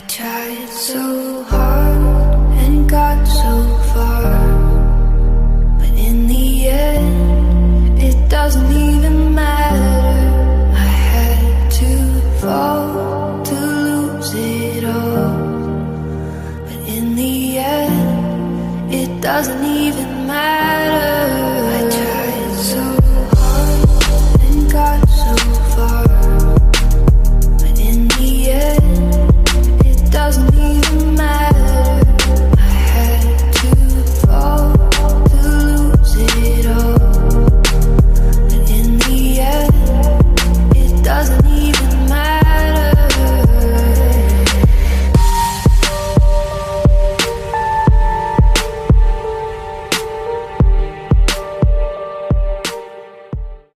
tried so hard and got so far, but in the end, it doesn't even matter. I had to fall to lose it all, but in the end, it doesn't even